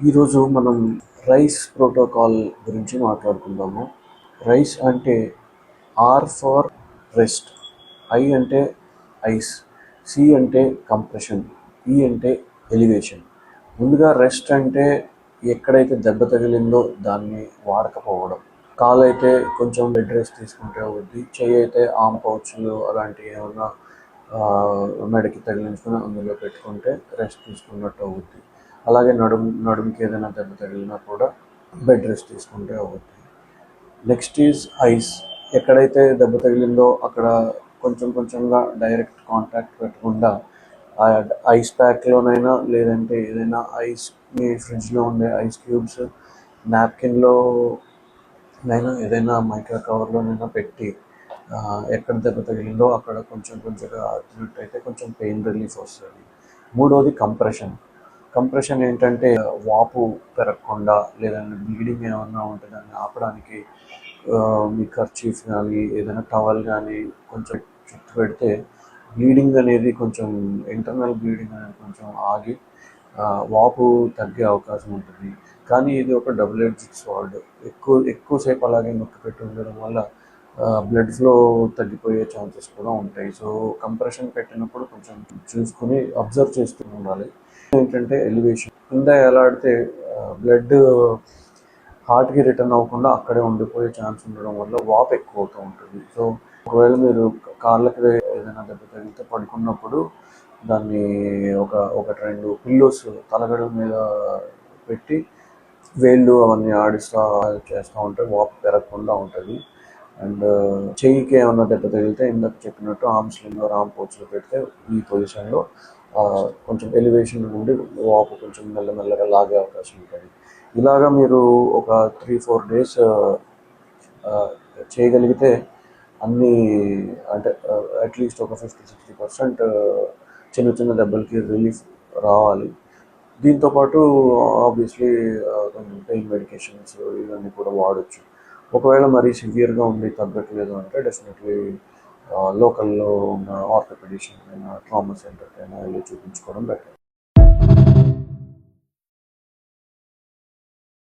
ఈరోజు మనం rice protocol గురించి మాట్లాడుకుందాము. రైస్ అంటే ఆర్ ఫర్ రెస్ట్, ఐ అంటే ఐస్, సి అంటే కంప్రెషన్, ఈ అంటే ఎలివేషన్. ముందుగా రెస్ట్ అంటే ఎక్కడైతే దెబ్బ తగిలిందో దాన్ని వాడకపోవడం. కాలు అయితే కొంచెం బెడ్ రెస్ట్ తీసుకుంటే అవుద్ది, చెయ్యి అయితే ఆమ్ పౌచ్లు అలాంటివి ఏమన్నా మెడకి తగిలించుకొని అందులో పెట్టుకుంటే రెస్ట్ తీసుకున్నట్టు అవుద్ది. అలాగే నడుముకి ఏదైనా దెబ్బ తగిలినా కూడా బెడ్ రెస్ట్ తీసుకుంటే అవుద్ది. Next is ice. ఎక్కడైతే దెబ్బ తగిలిందో అక్కడ కొంచెం కొంచెంగా డైరెక్ట్ కాంటాక్ట్ పెట్టకుండా ఐస్ ప్యాక్లోనైనా లేదంటే ఏదైనా ఐస్, మీ ఫ్రిడ్జ్లో ఉండే ఐస్ క్యూబ్స్, నాప్కిన్లో నైనా ఏదైనా మైక్రో కవర్లోనైనా పెట్టి ఎక్కడ దెబ్బ తగిలిందో అక్కడ కొంచెం కొంచెంగా అద్దినట్టయితే కొంచెం పెయిన్ రిలీఫ్ వస్తుంది. మూడోది కంప్రెషన్. కంప్రెషన్ ఏంటంటే వాపు పెరగకుండా లేదంటే బ్లీడింగ్ ఏమన్నా ఉంటే దాన్ని ఆపడానికి మీ కర్చీఫ్ కానీ ఏదైనా టవల్ కానీ కొంచెం చుట్టూ పెడితే బ్లీడింగ్ అనేది కొంచెం ఇంటర్నల్ బ్లీడింగ్ అనేది కొంచెం ఆగి వాపు తగ్గే అవకాశం ఉంటుంది. కానీ ఇది ఒక డబుల్ ఎడ్జ్డ్ స్వార్డ్. ఎక్కువసేపు అలాగే నొక్కి పెట్టి ఉండడం వల్ల బ్లడ్ ఫ్లో తగ్గిపోయే ఛాన్సెస్ కూడా ఉంటాయి. సో కంప్రెషన్ పెట్టినప్పుడు కొంచెం చూసుకుని అబ్జర్వ్ చేస్తూ ఉండాలి. ఏంటంటే ఎలివేషన్, కింద ఎలాడితే బ్లడ్ హార్ట్కి రిటర్న్ అవ్వకుండా అక్కడే ఉండిపోయే ఛాన్స్ ఉండడం వల్ల వాపు ఎక్కువ అవుతూ ఉంటుంది. సో ఒకవేళ మీరు కాళ్ళకి ఏదైనా దెబ్బ తగిలితే పడుకున్నప్పుడు దాన్ని ఒకటి రెండు పిల్లోస్ తలగడల మీద పెట్టి వేళ్ళు అవన్నీ ఆడిస్తూ చేస్తూ ఉంటే వాపు పెరగకుండా ఉంటుంది. అండ్ చెయ్యికి ఏమన్నా దెబ్బ తగిలితే ఇందాక చెప్పినట్టు ఆర్మ్ స్లింగ్ ఆర్మ్ పౌచ్లో పెడితే ఈ పొజిషన్లో కొంచెం ఎలివేషన్ నుండి వాపు కొంచెం మెల్లమెల్లగా లాగే అవకాశం ఉంటుంది. ఇలాగా మీరు ఒక 3-4 డేస్ చేయగలిగితే అన్నీ అంటే అట్లీస్ట్ ఒక 50-60% చిన్న చిన్న దెబ్బలకి రిలీఫ్ రావాలి. దీంతోపాటు ఆబ్వియస్లీ కొంచెం పెయిన్ మెడికేషన్స్ ఇవన్నీ కూడా వాడచ్చు. ఒకవేళ మరీ సివియర్గా ఉండి తగ్గట్లేదు అంటే డెఫినెట్లీ లోకల్లో ఉన్న ఆర్థోపెడిషియన్ అయినా ట్రామా సెంటర్కి అయినా వెళ్ళి చూపించుకోవడం బెటర్.